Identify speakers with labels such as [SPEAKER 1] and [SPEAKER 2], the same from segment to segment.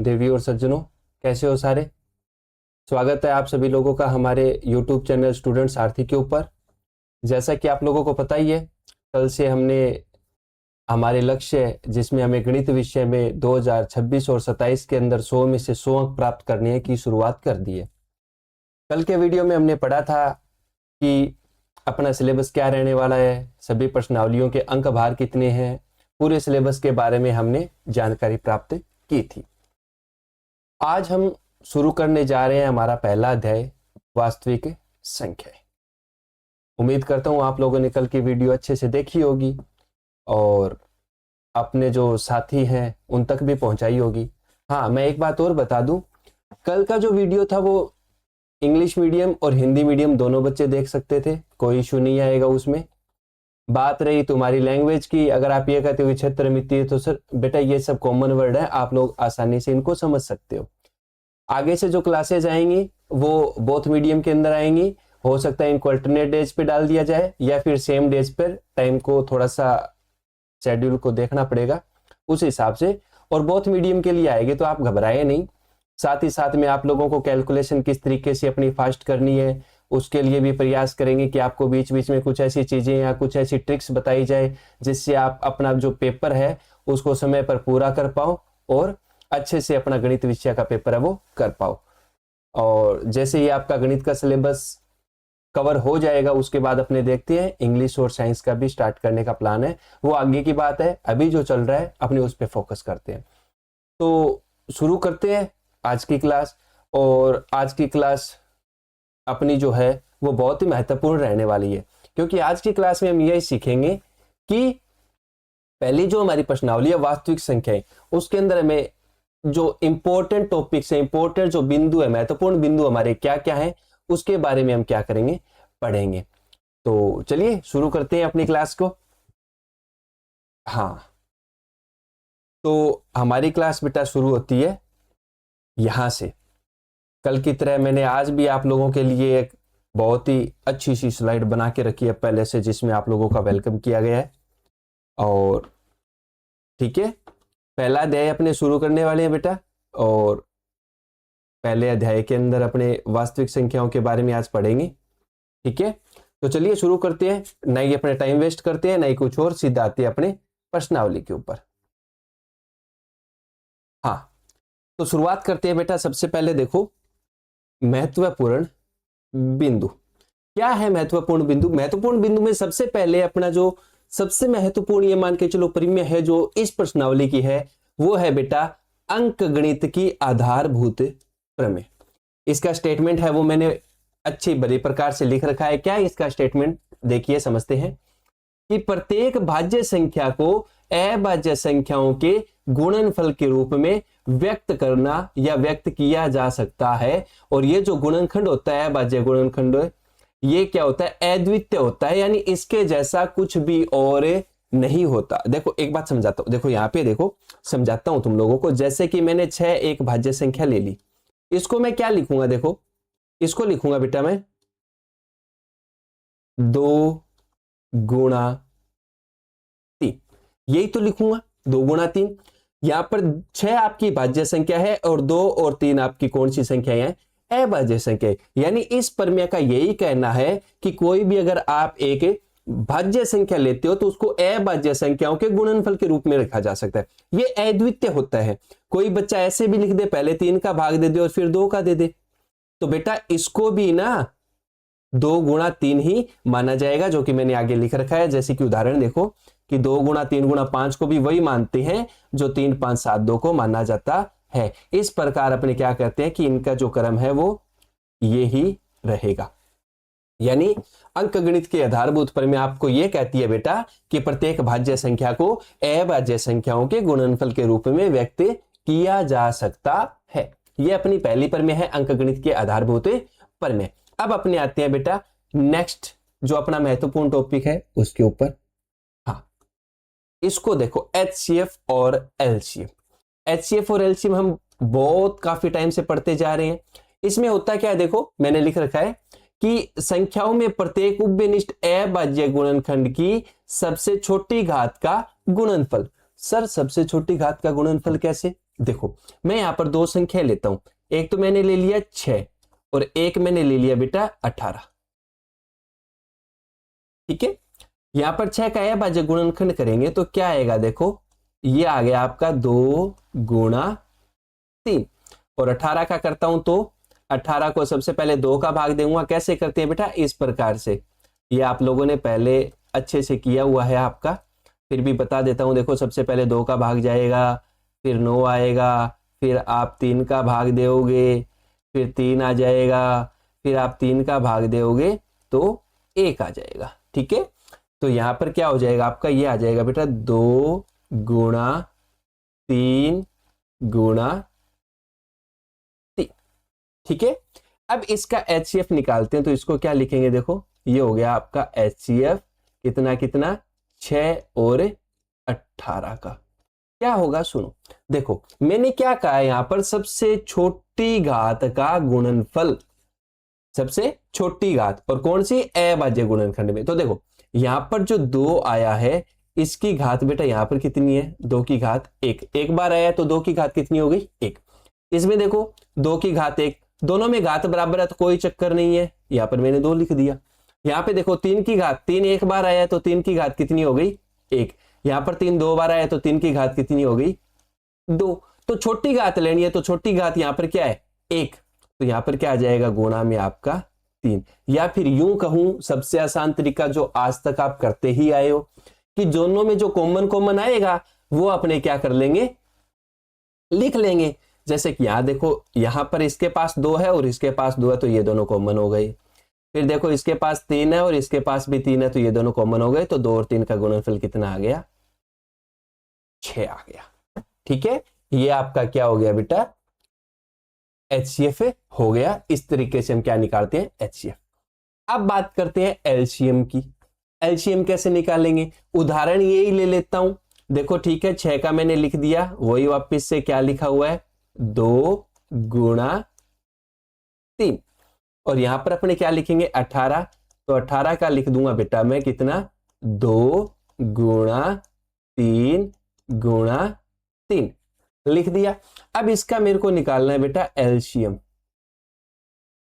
[SPEAKER 1] देवी और सज्जनों, कैसे हो सारे। स्वागत है आप सभी लोगों का हमारे YouTube चैनल स्टूडेंट सारथी के ऊपर। जैसा कि आप लोगों को पता ही है, कल से हमने हमारे लक्ष्य जिसमें हमें गणित विषय में 2026 और 27 के अंदर 100 में से 100 अंक प्राप्त करने की शुरुआत कर दी है। कल के वीडियो में हमने पढ़ा था कि अपना सिलेबस क्या रहने वाला है, सभी प्रश्नावलियों के अंक भार कितने हैं, पूरे सिलेबस के बारे में हमने जानकारी प्राप्त की थी। आज हम शुरू करने जा रहे हैं हमारा पहला अध्याय, वास्तविक संख्याएं। उम्मीद करता हूं आप लोगों ने कल की वीडियो अच्छे से देखी होगी और अपने जो साथी हैं उन तक भी पहुंचाई होगी। हाँ, मैं एक बात और बता दूं, कल का जो वीडियो था वो इंग्लिश मीडियम और हिंदी मीडियम दोनों बच्चे देख सकते थे, कोई इशू नहीं आएगा उसमें। बात रही तुम्हारी लैंग्वेज की, अगर आप ये कहते हो क्षेत्र मिति, तो सर बेटा ये सब कॉमन वर्ड है, आप लोग आसानी से इनको समझ सकते हो। आगे से जो क्लासेज आएंगी वो बोथ मीडियम के अंदर आएंगी। हो सकता है इनको अल्टरनेट डेज पे डाल दिया जाए या फिर सेम डेज पर, टाइम को थोड़ा सा शेड्यूल को देखना पड़ेगा उस हिसाब से। और बोथ मीडियम के लिए आएगी तो आप घबराए नहीं। साथ ही साथ में आप लोगों को कैलकुलेशन किस तरीके से अपनी फास्ट करनी है उसके लिए भी प्रयास करेंगे कि आपको बीच बीच में कुछ ऐसी चीजें या कुछ ऐसी ट्रिक्स बताई जाए जिससे आप अपना जो पेपर है उसको समय पर पूरा कर पाओ और अच्छे से अपना गणित विषय का पेपर है वो कर पाओ। और जैसे ही आपका गणित का सिलेबस कवर हो जाएगा उसके बाद अपने देखते हैं इंग्लिश और साइंस का भी स्टार्ट करने का प्लान है, वो आगे की बात है। अभी जो चल रहा है अपने उस पर फोकस करते हैं। तो शुरू करते हैं आज की क्लास। और आज की क्लास अपनी जो है वो बहुत ही महत्वपूर्ण रहने वाली है, क्योंकि आज की क्लास में हम यही सीखेंगे कि पहली जो हमारी प्रश्नावली है वास्तविक संख्याएं, उसके अंदर हमें जो इंपॉर्टेंट टॉपिक्स है, इंपॉर्टेंट जो बिंदु है, महत्वपूर्ण बिंदु हमारे क्या क्या है, उसके बारे में हम क्या करेंगे, पढ़ेंगे। तो चलिए शुरू करते हैं अपनी क्लास को। हाँ, तो हमारी क्लास बेटा शुरू होती है यहां से। कल की तरह मैंने आज भी आप लोगों के लिए एक बहुत ही अच्छी सी स्लाइड बना के रखी है पहले से, जिसमें आप लोगों का वेलकम किया गया है। और ठीक है, पहला अध्याय अपने शुरू करने वाले हैं बेटा। और पहले अध्याय के अंदर अपने वास्तविक संख्याओं के बारे में आज पढ़ेंगे। ठीक है, तो चलिए शुरू करते हैं, नहीं अपने टाइम वेस्ट करते हैं, नहीं कुछ और, सीधा आते हैं अपने प्रश्नावली के ऊपर। हाँ, तो शुरुआत करते हैं बेटा। सबसे पहले देखो महत्वपूर्ण बिंदु क्या है। महत्वपूर्ण बिंदु, महत्वपूर्ण बिंदु में सबसे पहले अपना जो सबसे महत्वपूर्ण ये मान के चलो प्रमेय है जो इस प्रश्नावली की है, वो है बेटा अंक गणित की आधारभूत प्रमेय। इसका स्टेटमेंट है वो मैंने अच्छी बड़े प्रकार से लिख रखा है। क्या है इसका स्टेटमेंट, देखिए समझते हैं कि प्रत्येक भाज्य संख्या को अभाज्य संख्याओं के गुणनफल के रूप में व्यक्त करना या व्यक्त किया जा सकता है। और ये जो गुणनखंड होता है, अभाज्य गुणनखंड, ये क्या होता है, अद्वितीय होता है, यानी इसके जैसा कुछ भी और नहीं होता। देखो एक बात समझाता हूं, देखो यहां पे देखो समझाता हूं तुम लोगों को। जैसे कि मैंने 6 एक भाज्य संख्या ले ली, इसको मैं क्या लिखूंगा, देखो इसको लिखूंगा बेटा मैं 2 गुणा 3, यही तो लिखूंगा 2 गुणा 3। यहां पर 6 आपकी भाज्य संख्या है और 2 और 3 आपकी कौन सी संख्या है, अभाज्य संख्या। यानी इस प्रमेय का यही कहना है कि कोई भी अगर आप एक भाज्य संख्या लेते हो तो उसको अभाज्य संख्याओं के गुणनफल के रूप में रखा जा सकता है। ये अद्वितीय होता है। कोई बच्चा ऐसे भी लिख दे, पहले 3 का भाग दे दे और फिर 2 का दे दे, तो बेटा इसको भी ना 2 गुणा 3 ही माना जाएगा, जो कि मैंने आगे लिख रखा है। जैसे कि उदाहरण देखो कि 2 गुणा 3 गुणा 5 को भी वही मानते हैं जो 3 5 7 2 को माना जाता है। इस प्रकार अपने क्या करते हैं कि इनका जो क्रम है वो ये ही रहेगा। यानी अंकगणित के आधारभूत प्रमेय आपको यह कहती है बेटा कि प्रत्येक भाज्य संख्या को अभाज्य संख्याओं के गुणनफल के रूप में व्यक्त किया जा सकता है। यह अपनी पहली प्रमेय है, अंकगणित के आधारभूत प्रमेय। अब अपने आते हैं बेटा नेक्स्ट जो अपना महत्वपूर्ण टॉपिक है उसके ऊपर। हाँ, इसको देखो HCF और LCM। HCF और LCM हम बहुत काफी टाइम से पढ़ते जा रहे हैं। इसमें होता क्या है, देखो मैंने लिख रखा है कि संख्याओं में प्रत्येक उभयनिष्ठ अभाज्य गुणनखंड की सबसे छोटी घात का गुणनफल। सर सबसे छोटी घात का गुणनफल कैसे, देखो मैं यहां पर दो संख्या लेता हूं, एक तो मैंने ले लिया 6 और एक मैंने ले लिया बेटा 18। ठीक है, यहां पर 6 का अभाज्य गुणनखंड करेंगे तो क्या आएगा, देखो ये आ गया आपका 2 गुणा 3। और 18 का करता हूं तो 18 को सबसे पहले 2 का भाग दूंगा। कैसे करते हैं बेटा, इस प्रकार से, ये आप लोगों ने पहले अच्छे से किया हुआ है आपका, फिर भी बता देता हूं। देखो सबसे पहले 2 का भाग जाएगा, फिर 9 आएगा, फिर आप 3 का भाग दोगे, फिर 3 आ जाएगा, फिर आप 3 का भाग दोगे तो 1 आ जाएगा। ठीक है, तो यहां पर क्या हो जाएगा आपका, ये आ जाएगा बेटा 2 गुणा 3 गुणा 3। ठीक है, अब इसका HCF निकालते हैं तो इसको क्या लिखेंगे, देखो ये हो गया आपका HCF कितना कितना 6 और 18 का। क्या होगा सुनो, देखो मैंने क्या कहा है यहां पर, सबसे छोटी घात का गुणनफल, सबसे छोटी घात, और कौन सी, अभाज्य गुणनखंड में। तो देखो यहां पर जो 2 आया है इसकी घात बेटा यहां पर कितनी है, 2 की घात 1, एक बार आया तो 2 की घात कितनी हो गई 1। इसमें देखो 2 की घात 1, दोनों में घात बराबर है तो कोई चक्कर नहीं है, यहां पर मैंने 2 लिख दिया। यहां पे देखो 3 की घात, 3 एक बार आया तो 3 की घात कितनी हो गई 1, यहां पर 3 दो बार आया तो 3 की घात कितनी हो गई 2। तो छोटी घात लेनी है तो छोटी घात यहां पर क्या है 1, तो यहां पर क्या आ जाएगा गुणा में आपका 3। या फिर यूं कहूं, सबसे आसान तरीका जो आज तक आप करते ही आए हो, कि दोनों में जो कॉमन कॉमन आएगा वो अपने क्या कर लेंगे, लिख लेंगे। जैसे कि यहां देखो, यहां पर इसके पास 2 है और इसके पास 2 है तो ये दोनों कॉमन हो गए। फिर देखो इसके पास 3 है और इसके पास भी 3 है तो ये दोनों कॉमन हो गए, तो 2 और 3 का गुणनफल कितना आ गया 6 आ गया। ठीक है, ये आपका क्या हो गया बेटा HCF हो गया। इस तरीके से हम क्या निकालते हैं HCF। अब बात करते हैं LCM की। LCM कैसे निकालेंगे, उदाहरण यही ले लेता हूं। देखो ठीक है, 6 का मैंने लिख दिया, वही वापस से क्या लिखा हुआ है 2 गुणा 3, और यहां पर अपने क्या लिखेंगे 18, तो 18 का लिख दूंगा बेटा मैं कितना 2 गुणा 3 गुणा 3 लिख दिया। अब इसका मेरे को निकालना है बेटा LCM,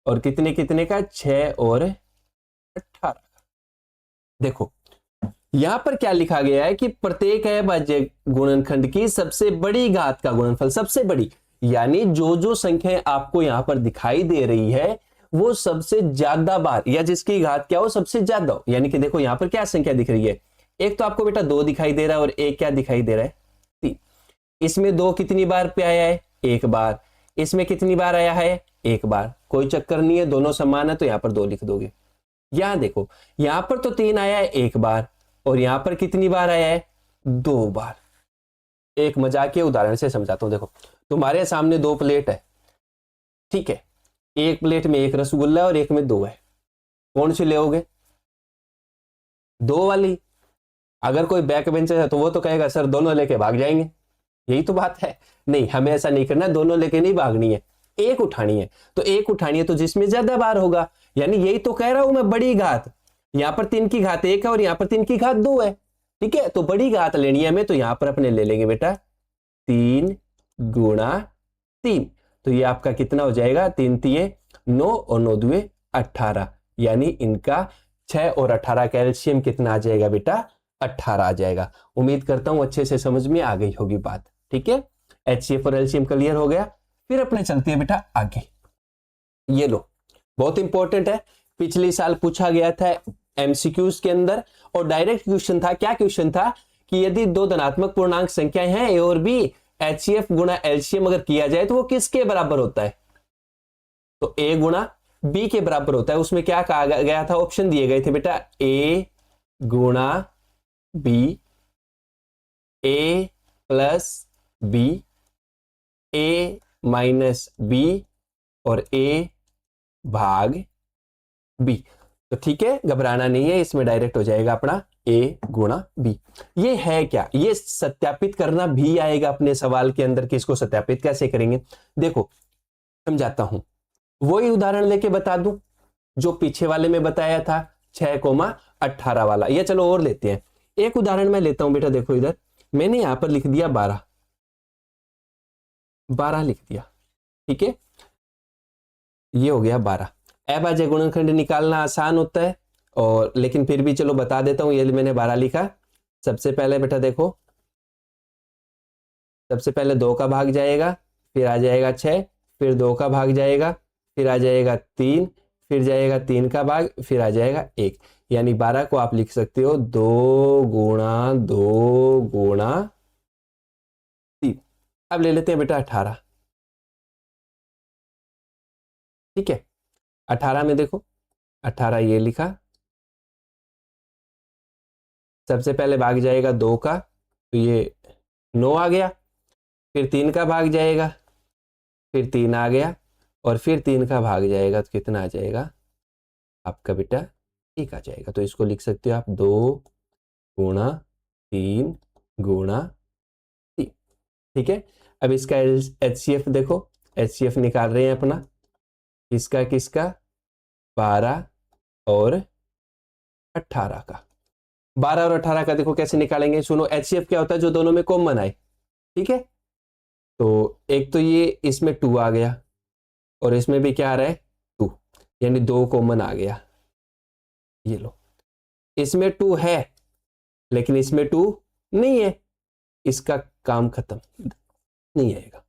[SPEAKER 1] और कितने कितने का 6 और 18। देखो यहां पर क्या लिखा गया है कि प्रत्येक अभाज्य गुणनखंड की सबसे बड़ी घात का गुणनफल, सबसे बड़ी यानी जो जो संख्या आपको यहां पर दिखाई दे रही है वो सबसे ज्यादा बार, या जिसकी घात क्या हो सबसे ज्यादा हो। यानी कि देखो यहां पर क्या संख्या दिख रही है, एक तो आपको बेटा 2 दिखाई दे रहा है और एक क्या दिखाई दे रहा है 3। इसमें 2 कितनी बार पे आया है 1 बार, इसमें कितनी बार आया है 1 बार, कोई चक्कर नहीं है, दोनों समान है तो यहां पर 2 लिख दोगे। यहां देखो यहां पर तो 3 आया है 1 बार, और यहां पर कितनी बार आया है 2 बार। एक मजाकिया उदाहरण से समझाता हूं। देखो तुम्हारे सामने 2 प्लेट है, ठीक है, एक प्लेट में 1 रसगुल्ला और एक में 2 है, कौन सी लेओगे 2 वाली। अगर कोई बैक बेंचर है तो वो तो कहेगा सर दोनों लेके भाग जाएंगे, यही तो बात है। नहीं, हमें ऐसा नहीं करना, दोनों लेके नहीं भागनी है, एक उठानी है। तो एक उठानी है तो जिसमें ज्यादा बार होगा, यानी यही तो कह रहा हूं मैं बड़ी घात। यहां पर 3 की घात 1 है और यहां पर 3 की घात 2 है, ठीक है, तो बड़ी घात लेनी है हमें, तो यहां पर अपने ले लेंगे बेटा 3 गुणा 3। तो ये आपका कितना हो जाएगा 3 तिये 9 और 9 दुए 18, यानी इनका 6 और 18 का एलसीएम कितना आ जाएगा बेटा 18 आ जाएगा। उम्मीद करता हूं अच्छे से समझ में आ गई होगी बात। ठीक है, HCF और LCM क्लियर हो गया। फिर अपने चलते हैं बेटा आगे। ये लो, बहुत इंपॉर्टेंट है, पिछले साल पूछा गया था एमसीक्यूज के अंदर, और डायरेक्ट क्वेश्चन था। क्या क्वेश्चन था कि यदि 2 धनात्मक पूर्णांक संख्याएं हैं ए और बी, HCF गुणा LCM अगर किया जाए तो वो किसके बराबर होता है, तो A गुणा B के बराबर होता है। उसमें क्या कहा गया था, ऑप्शन दिए गए थे बेटा A गुणा B, A plus B, A minus B और A भाग B। तो ठीक है, घबराना नहीं है, इसमें डायरेक्ट हो जाएगा अपना A गुणा B। ये है क्या, ये सत्यापित करना भी आएगा अपने सवाल के अंदर कि इसको सत्यापित कैसे करेंगे। देखो समझाता हूं, वही उदाहरण लेके बता दूं जो पीछे वाले में बताया था 6,18 वाला, या चलो और लेते हैं। एक उदाहरण मैं लेता हूं बेटा, देखो इधर मैंने यहां पर लिख दिया 12, 12 लिख दिया। ठीक है, ये हो गया 12। अभाज्य गुणनखंड निकालना आसान होता है, और लेकिन फिर भी चलो बता देता हूं। ये मैंने 12 लिखा। सबसे पहले बेटा देखो, सबसे पहले 2 का भाग जाएगा, फिर आ जाएगा 6, फिर 2 का भाग जाएगा, फिर आ जाएगा 3, फिर जाएगा 3 का भाग, फिर आ जाएगा 1। यानी 12 को आप लिख सकते हो 2 गुणा 2 गुणा 3। अब ले लेते हैं बेटा 18। ठीक है, 18 में देखो, 18 ये लिखा। सबसे पहले भाग जाएगा 2 का, तो ये 9 आ गया। फिर 3 का भाग जाएगा, फिर 3 आ गया, और फिर 3 का भाग जाएगा तो कितना आ जाएगा आपका बेटा 1 आ जाएगा। तो इसको लिख सकते हो आप 2 गुणा 3 गुणा 3। ठीक है, अब इसका HCF देखो, HCF निकाल रहे हैं अपना, किसका किसका, 12 और 18 का। 12 और 18 का देखो कैसे निकालेंगे, सुनो। HCF क्या होता है, जो दोनों में कॉमन आए। ठीक है, तो एक तो ये इसमें 2 आ गया, और इसमें भी क्या आ रहा है 2, यानी 2 कॉमन आ गया। ये लो, इसमें 2 है लेकिन इसमें 2 नहीं है, इसका काम खत्म, नहीं आएगा।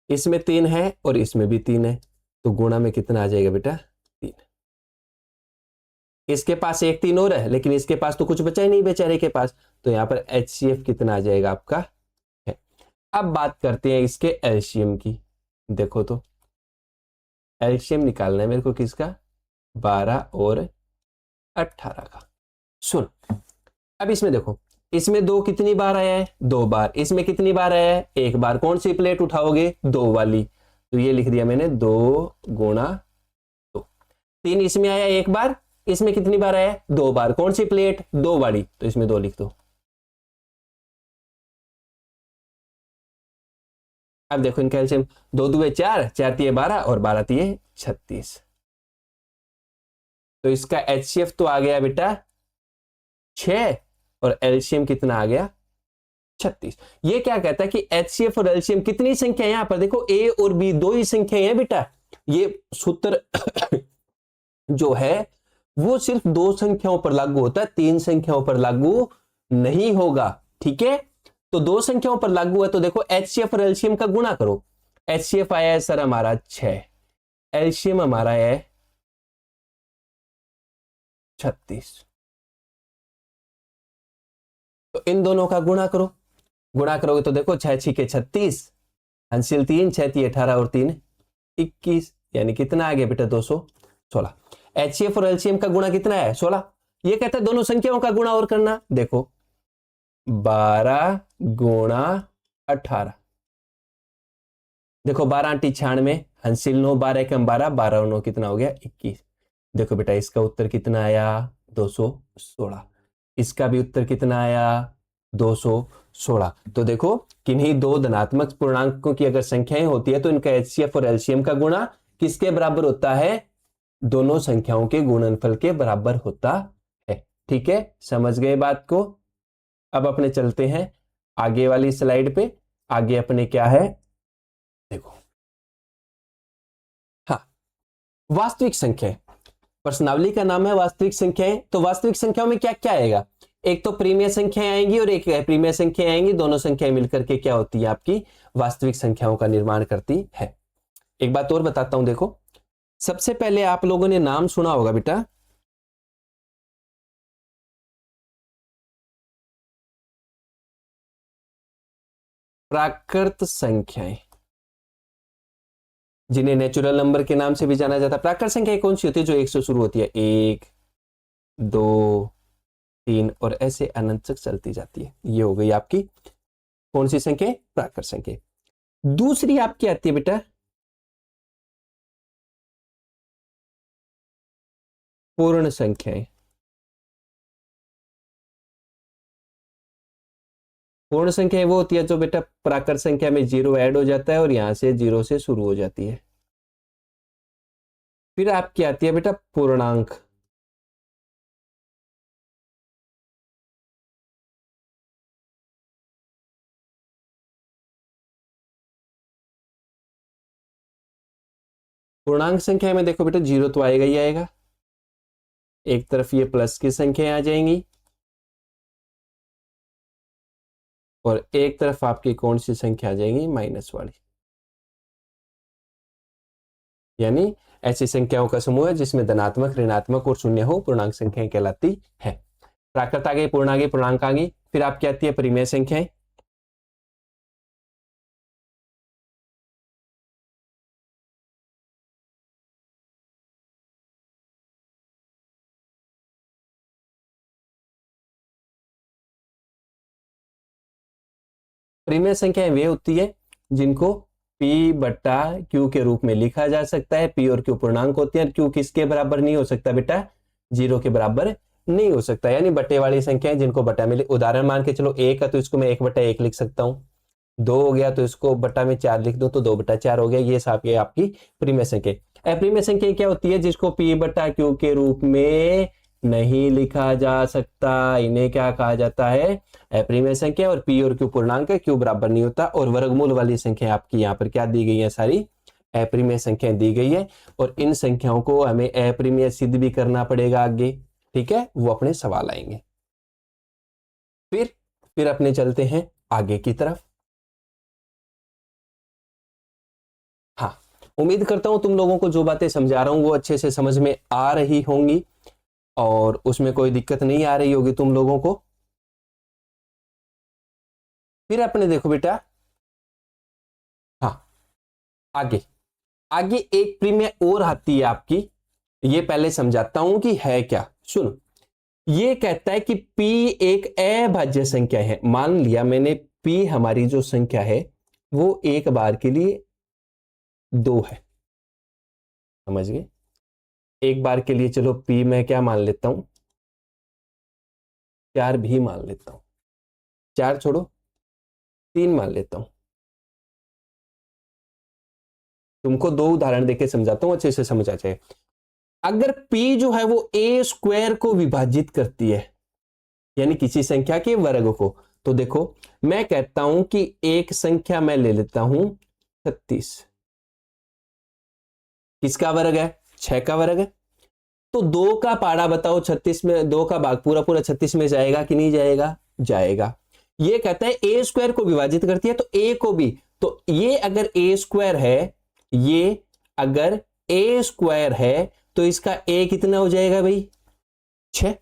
[SPEAKER 1] इसमें 3 है और इसमें भी 3 है, तो गुणा में कितना आ जाएगा बेटा 3। इसके पास एक 3 और है, लेकिन इसके पास तो कुछ बचा ही नहीं बेचारे के पास, तो यहां पर HCF कितना आ जाएगा आपका है। अब बात करते हैं इसके एलसीएम की। देखो तो एलसीएम निकालना है मेरे को किसका, 12 और 18 का। सुन, अब इसमें देखो, इसमें 2 कितनी बार आया है, 2 बार। इसमें कितनी बार आया है, 1 बार। कौन सी प्लेट उठाओगे, 2 वाली, तो ये लिख दिया मैंने 2 गुणा 2। 3 इसमें आया 1 बार, इसमें कितनी बार आया 2 बार। कौन सी प्लेट, 2 वाली, तो इसमें 2 लिख दो। अब देखो इनका एलसीएम, 2 दुए 4, 4 तिये 12 और 12 तिये 36। तो इसका HCF तो आ गया बेटा 6, और एलसीएम कितना आ गया 36। ये क्या कहता है कि HCF और एलसीएम कितनी संख्या है, यहां पर देखो A और B दो ही संख्या है बेटा। ये सूत्र जो है वो सिर्फ 2 संख्याओं पर लागू होता है, 3 संख्याओं पर लागू नहीं होगा। ठीक है, तो 2 संख्याओं पर लागू है। तो देखो HCF और एलसीएम का गुणा करो। HCF आया है सर हमारा 6, एलसीएम हमारा है 36, तो इन दोनों का गुणा करो। गुणा करोगे तो देखो 6 6 के 36, अंशिल 3, 6 3 18 और 3 21, यानी कितना आ गया बेटा 216। HCF और एलसीएम का गुणा कितना है 16। ये कहता है दोनों संख्याओं का गुणा और करना। देखो 12 गुणा 18, देखो 12 आंटी 96, हंसिल 9, 12 एकम 12, 12 और 9 कितना हो गया 21। देखो बेटा इसका उत्तर कितना आया 216, इसका भी उत्तर कितना आया 216। तो देखो किन्हीं दो धनात्मक पूर्णांकों की अगर संख्याएं होती है तो इनका HCF और एलसीएम का गुणा किसके बराबर होता है, दोनों संख्याओं के गुणनफल के बराबर होता है। ठीक है, समझ गए बात को। अब अपने चलते हैं आगे वाली स्लाइड पे। आगे अपने क्या है देखो, हाँ, वास्तविक संख्या। प्रश्नावली का नाम है वास्तविक संख्याएं। तो वास्तविक संख्याओं में क्या क्या आएगा, एक तो प्रीमिय संख्याएं आएंगी और एक प्रीमिय संख्याएं आएंगी। दोनों संख्याएं मिलकर के क्या होती है आपकी वास्तविक संख्याओं का निर्माण करती है। एक बात और बताता हूं, देखो सबसे पहले आप लोगों ने नाम सुना होगा बेटा प्राकृत संख्याएं, जिन्हें नेचुरल नंबर के नाम से भी जाना जाता है। प्राकृत संख्याएं कौन सी होती है, जो 1 से शुरू होती है, 1 2 3 और ऐसे अनंत तक चलती जाती है। ये हो गई आपकी कौन सी संख्या, प्राकृत संख्या। दूसरी आपकी आती है बेटा पूर्ण संख्याएं। पूर्ण संख्या वो होती है जो बेटा प्राकृत संख्या में 0 ऐड हो जाता है और यहां से 0 से शुरू हो जाती है। फिर आपकी आती है बेटा पूर्णांक। पूर्णांक संख्या में देखो बेटा जीरो तो आएगा ही आएगा, एक तरफ ये प्लस की संख्याएं आ जाएंगी और एक तरफ आपकी कौन सी संख्या आ जाएंगी, माइनस वाली। यानी ऐसी संख्याओं का समूह है जिसमें धनात्मक, ऋणात्मक और शून्य हो, पूर्णांक संख्याएं कहलाती है। प्राकृत आ गई, पूर्ण आ गई, पूर्णांक आ गई, फिर आपकी आती है परिमेय संख्याएं। परिमेय संख्याएं वे होती है जिनको P बट्टा Q के रूप में लिखा जा सकता है। P और Q पूर्णांक होते हैं। Q किसके बराबर नहीं हो सकता बेटा, जीरो के बराबर नहीं हो सकता, यानी बट्टे वाली संख्याएं जिनको बट्टा में, उदाहरण मान के चलो एक है तो इसको मैं 1/1 लिख सकता हूं, 2 हो गया तो इसको बट्टा में 4 लिख दो तो 2/4 हो गया। ये आपकी परिमेय संख्या। अप्रिमेय संख्या क्या होती है, जिसको P बट्टा Q के रूप में नहीं लिखा जा सकता, इन्हें क्या कहा जाता है, अप्रिमेय संख्या। और P और Q पूर्णांक है, Q बराबर नहीं होता। और वर्गमूल वाली संख्या आपकी यहाँ पर क्या दी गई है, सारी अप्रिमेय संख्याएं दी गई है। और इन संख्याओं को हमें अप्रिमेय सिद्ध भी करना पड़ेगा आगे, ठीक है, वो अपने सवाल आएंगे। फिर अपने चलते हैं आगे की तरफ। हाँ, उम्मीद करता हूं तुम लोगों को जो बातें समझा रहा हूं वो अच्छे से समझ में आ रही होंगी और उसमें कोई दिक्कत नहीं आ रही होगी तुम लोगों को। फिर अपने देखो बेटा, हाँ, आगे आगे एक प्रीमिय और आती है आपकी, ये पहले समझाता हूं कि है क्या। सुनो, ये कहता है कि P एक अभाज्य संख्या है। मान लिया मैंने P हमारी जो संख्या है वो एक बार के लिए 2 है, समझ गए। एक बार के लिए चलो P मैं क्या मान लेता हूं, 4 भी मान लेता हूं, 4 छोड़ो 3 मान लेता हूं। तुमको 2 उदाहरण देके समझाता हूं, अच्छे से समझ आ जाए। अगर P जो है वो a स्क्वायर को विभाजित करती है, यानी किसी संख्या के वर्ग को, तो देखो मैं कहता हूं कि एक संख्या मैं ले लेता हूं 36, किसका वर्ग है, 6 का वर्ग है। तो 2 का पाड़ा बताओ 36 में, 2 का भाग पूरा पूरा 36 में जाएगा कि नहीं जाएगा, जाएगा। ये कहता है a स्क्वायर को विभाजित करती है तो a को भी, तो ये अगर a स्क्वायर है, ये अगर a स्क्वायर है तो इसका a कितना हो जाएगा भाई, 6।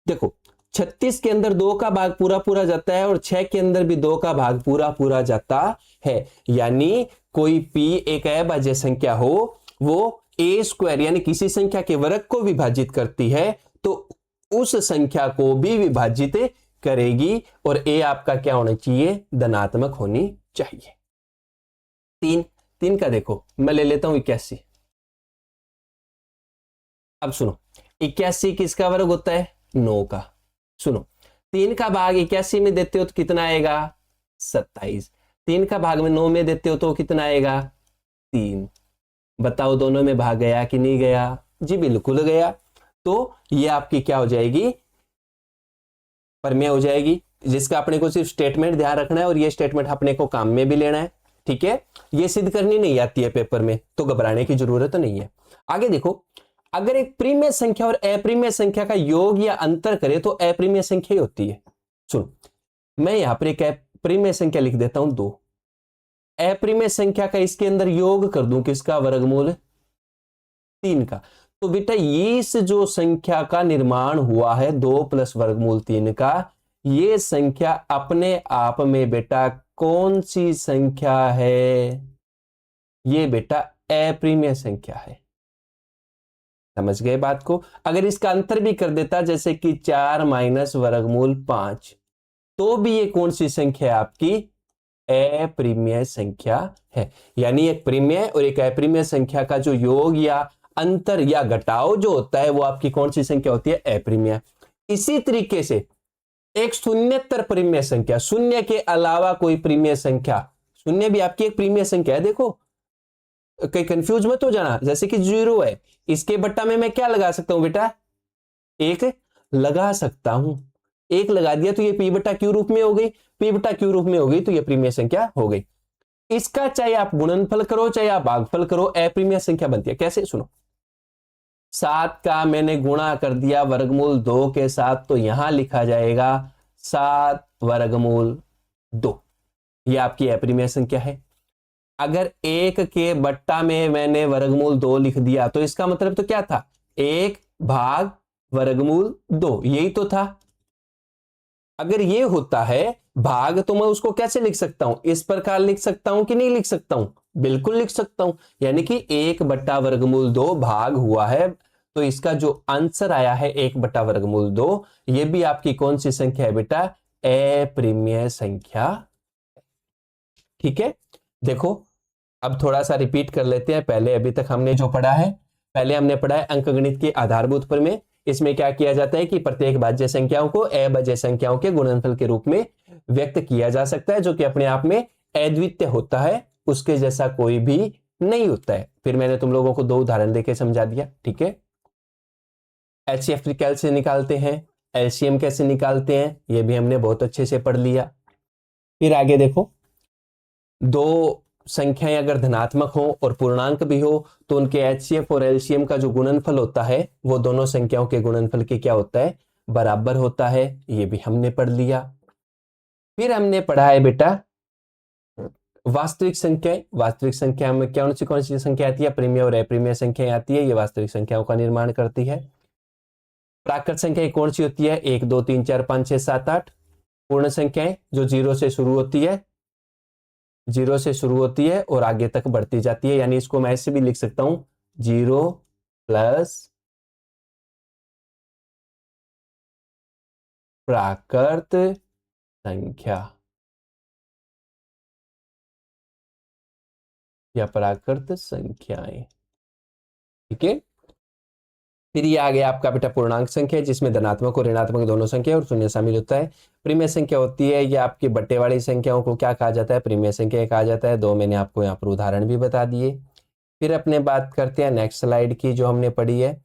[SPEAKER 1] देखो 36 के अंदर 2 का भाग पूरा पूरा जाता है और 6 के अंदर भी 2 का भाग पूरा पूरा जाता है, यानी कोई P एक अभाज्य संख्या हो वो a स्क्वायर यानी किसी संख्या के वर्ग को विभाजित करती है तो उस संख्या को भी विभाजित करेगी और a आपका क्या होना चाहिए, धनात्मक होनी चाहिए। 3 का देखो मैं ले लेता हूं 81। अब सुनो 81 किसका वर्ग होता है, 9 का। सुनो 3 का भाग 81 में देते हो तो कितना आएगा, 27। 3 का भाग में 9 में देते हो तो कितना आएगा, 3। बताओ दोनों में भाग गया कि नहीं गया, जी बिल्कुल गया। तो ये आपकी क्या हो जाएगी, परिमेय हो जाएगी, जिसका अपने को सिर्फ स्टेटमेंट ध्यान रखना है और ये स्टेटमेंट अपने को काम में भी लेना है, ठीक है। ये सिद्ध करनी नहीं आती है पेपर में तो घबराने की जरूरत नहीं है। आगे देखो, अगर एक प्रीमिय संख्या और अप्रीमिय संख्या का योग या अंतर करे तो अप्रीमिय संख्या ही होती है। सुन, मैं यहां पर एक प्रीमिय संख्या लिख देता हूं 2, अप्रीमिय संख्या का इसके अंदर योग कर दूं किसका, वर्गमूल 3 का। तो बेटा इस जो संख्या का निर्माण हुआ है 2 प्लस वर्गमूल 3 का, ये संख्या अपने आप में बेटा कौन सी संख्या है, ये बेटा अप्रीमिय संख्या है। समझ गए बात को। अगर इसका अंतर भी कर देता जैसे कि 4 माइनस वर्गमूल 5, तो भी ये कौन सी संख्या है आपकी, अप्रीमिय संख्या है। यानी एक प्रीमिय और एक अप्रीमिय संख्या का जो योग या अंतर या घटाव जो होता है वो आपकी कौन सी संख्या होती है, अप्रीमिय। इसी तरीके से एक शून्येतर प्रीमिय संख्या, शून्य के अलावा कोई प्रीमिय संख्या, शून्य भी आपकी एक प्रीमिय संख्या है। देखो कहीं कंफ्यूज मत हो जाना, जैसे कि 0 है, इसके बट्टा में मैं क्या लगा सकता हूं बेटा, 1 लगा सकता हूं। 1 लगा दिया तो ये P बट्टा Q रूप में हो गई, P बट्टा Q रूप में हो गई तो ये प्रीमिय संख्या हो गई। इसका चाहे आप गुणनफल करो चाहे आप भागफल करो, अप्रिमेय संख्या बनती है। कैसे, सुनो, 7 का मैंने गुणा कर दिया वर्गमूल 2 के साथ, तो यहां लिखा जाएगा 7 वर्गमूल 2। ये आपकी अप्रिमेय संख्या है। अगर 1 के बट्टा में मैंने वर्गमूल 2 लिख दिया तो इसका मतलब तो क्या था, 1 भाग वर्गमूल 2, यही तो था। अगर ये होता है भाग, तो मैं उसको कैसे लिख सकता हूं, इस प्रकार लिख सकता हूं कि नहीं लिख सकता हूं, बिल्कुल लिख सकता हूं। यानी कि 1 बट्टा वर्गमूल 2 भाग हुआ है, तो इसका जो आंसर आया है 1 बट्टा वर्गमूल 2, ये भी आपकी कौन सी संख्या है बेटा, अप्रिमेय संख्या। ठीक है, देखो अब थोड़ा सा रिपीट कर लेते हैं। पहले अभी तक हमने जो पढ़ा है, पहले हमने पढ़ा है अंकगणित के आधारभूत प्रमेय। इसमें क्या किया जाता है कि प्रत्येक भाज्य संख्याओं को अभाज्य संख्याओं के गुणनफल के रूप में व्यक्त किया जा सकता है, जो कि अपने आप में अद्वितीय होता है, उसके जैसा कोई भी नहीं होता है। फिर मैंने तुम लोगों को 2 उदाहरण देके समझा दिया। ठीक है, एचसीएफ कैसे निकालते हैं, एलसीएम कैसे निकालते हैं, ये भी हमने बहुत अच्छे से पढ़ लिया। फिर आगे देखो, 2 संख्याएं अगर धनात्मक हो और पूर्णांक भी हो, तो उनके एचसीएफ और एलसीएम का जो गुणनफल होता है वो दोनों संख्याओं के गुणनफल के क्या होता है, बराबर होता है। ये भी हमने पढ़ लिया। फिर हमने पढ़ा है बेटा वास्तविक संख्याएं। वास्तविक संख्या में कौन सी संख्या आती है, प्रिमेय और अप्रिमेय संख्याएं आती है, ये वास्तविक संख्याओं का निर्माण करती है। प्राकृत संख्याएं कौन सी होती है, 1 2 3 4 5 6 7 8। पूर्ण संख्याएं जो 0 से शुरू होती है, 0 से शुरू होती है और आगे तक बढ़ती जाती है, यानी इसको मैं ऐसे भी लिख सकता हूं, 0 प्लस प्राकृत संख्या या प्राकृत संख्याएं। ठीक है, फिर ये आ गया आपका बेटा पूर्णांक संख्या, जिसमें धनात्मक और ऋणात्मक दोनों संख्या और शून्य शामिल होता है। प्रिमेय संख्या होती है, ये आपकी बट्टे वाली संख्याओं को क्या कहा जाता है, प्रिमेय संख्या कहा जाता है। 2 मैंने आपको यहाँ पर उदाहरण भी बता दिए। फिर अपने बात करते हैं नेक्स्ट स्लाइड की, जो हमने पढ़ी है।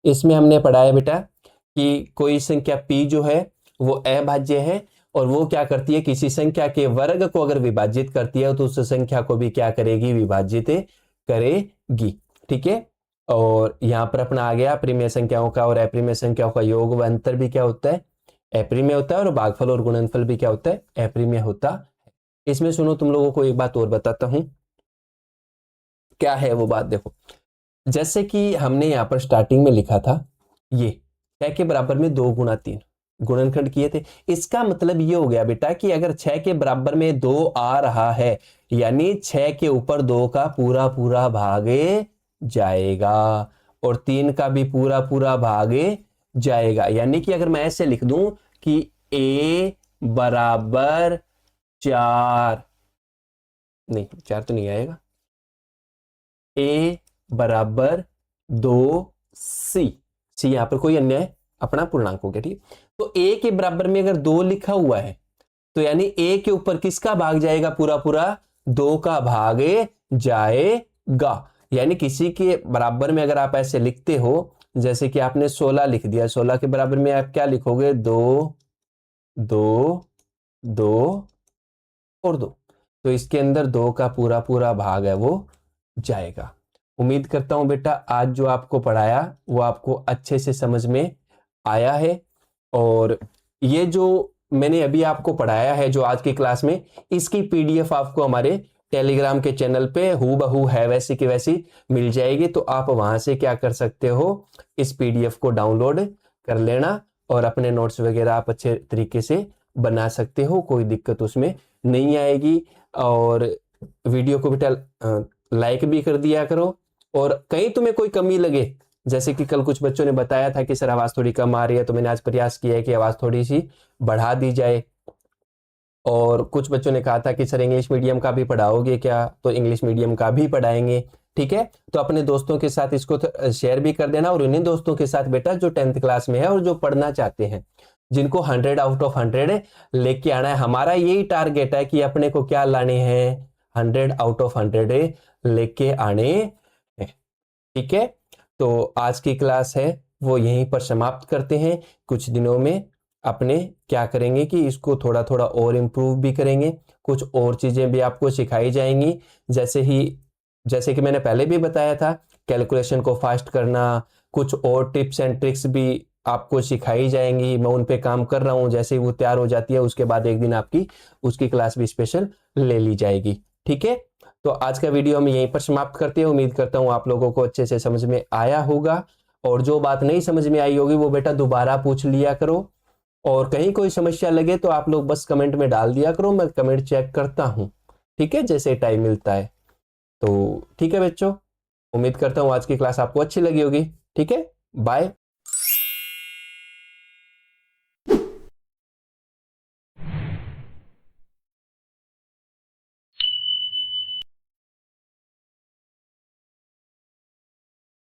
[SPEAKER 1] इसमें हमने पढ़ा है बेटा कि कोई संख्या p जो है वो अभाज्य है, और वो क्या करती है, किसी संख्या के वर्ग को अगर विभाजित करती है तो उस संख्या को भी क्या करेगी, विभाजित करेगी। ठीक है, और यहां पर अपना आ गया प्रिमेय संख्याओं का और अप्रिमेय संख्याओं का योग व अंतर भी क्या होता है, अप्रिमेय होता है, और भागफल और गुणनफल भी क्या होता है, अप्रिमेय होता है। इसमें सुनो, तुम लोगों को एक बात और बताता हूं, क्या है वो बात, देखो जैसे कि हमने यहाँ पर स्टार्टिंग में लिखा था, ये 6 के बराबर में 2 गुणा 3 गुणनखंड किए थे। इसका मतलब ये हो गया बेटा कि अगर 6 के बराबर में 2 आ रहा है, यानी 6 के ऊपर 2 का पूरा पूरा भागे जाएगा, और 3 का भी पूरा पूरा भागे जाएगा। यानी कि अगर मैं ऐसे लिख दूं कि a बराबर 4, नहीं 4 तो नहीं आएगा, a बराबर 2c, सी यहां पर कोई अन्य अपना पूर्णांक हो गया। ठीक, तो a के बराबर में अगर 2 लिखा हुआ है, तो यानी a के ऊपर किसका भाग जाएगा, पूरा पूरा 2 का भागे जाएगा। यानी किसी के बराबर में अगर आप ऐसे लिखते हो, जैसे कि आपने 16 लिख दिया, 16 के बराबर में आप क्या लिखोगे, 2 2 2 और 2, तो इसके अंदर 2 का पूरा पूरा भाग है वो जाएगा। उम्मीद करता हूं बेटा आज जो आपको पढ़ाया वो आपको अच्छे से समझ में आया है, और ये जो मैंने अभी आपको पढ़ाया है जो आज की क्लास में, इसकी पीडीएफ आपको हमारे टेलीग्राम के चैनल पे हूबहू है वैसी की वैसी मिल जाएगी। तो आप वहां से क्या कर सकते हो, इस पीडीएफ को डाउनलोड कर लेना और अपने नोट्स वगैरह आप अच्छे तरीके से बना सकते हो, कोई दिक्कत उसमें नहीं आएगी। और वीडियो को बेटा लाइक भी कर दिया करो, और कहीं तुम्हें कोई कमी लगे, जैसे कि कल कुछ बच्चों ने बताया था कि सर आवाज थोड़ी कम आ रही है, तो मैंने आज प्रयास किया है कि आवाज थोड़ी सी बढ़ा दी जाए। और कुछ बच्चों ने कहा था कि सर इंग्लिश मीडियम का भी पढ़ाओगे क्या, तो इंग्लिश मीडियम का भी पढ़ाएंगे। ठीक है, तो अपने दोस्तों के साथ इसको शेयर भी कर देना, और उन्हीं दोस्तों के साथ बेटा जो 10th क्लास में है और जो पढ़ना चाहते हैं, जिनको 100 आउट ऑफ 100 लेके आना है। हमारा यही टारगेट है कि अपने को क्या लाने हैं, 100 आउट ऑफ 100 लेके आने हैं। ठीक है, तो आज की क्लास है वो यहीं पर समाप्त करते हैं। कुछ दिनों में अपने क्या करेंगे कि इसको थोड़ा थोड़ा और इम्प्रूव भी करेंगे, कुछ और चीज़ें भी आपको सिखाई जाएंगी। जैसे कि मैंने पहले भी बताया था, कैलकुलेशन को फास्ट करना, कुछ और टिप्स एंड ट्रिक्स भी आपको सिखाई जाएंगी। मैं उन पे काम कर रहा हूँ, जैसे ही वो तैयार हो जाती है उसके बाद एक दिन आपकी उसकी क्लास भी स्पेशल ले ली जाएगी। ठीक है, तो आज का वीडियो हम यहीं पर समाप्त करते हैं। उम्मीद करता हूँ आप लोगों को अच्छे से समझ में आया होगा, और जो बात नहीं समझ में आई होगी वो बेटा दोबारा पूछ लिया करो, और कहीं कोई समस्या लगे तो आप लोग बस कमेंट में डाल दिया करो, मैं कमेंट चेक करता हूँ। ठीक है, जैसे टाइम मिलता है। तो ठीक है बच्चों, उम्मीद करता हूँ आज की क्लास आपको अच्छी लगी होगी। ठीक है, बाय।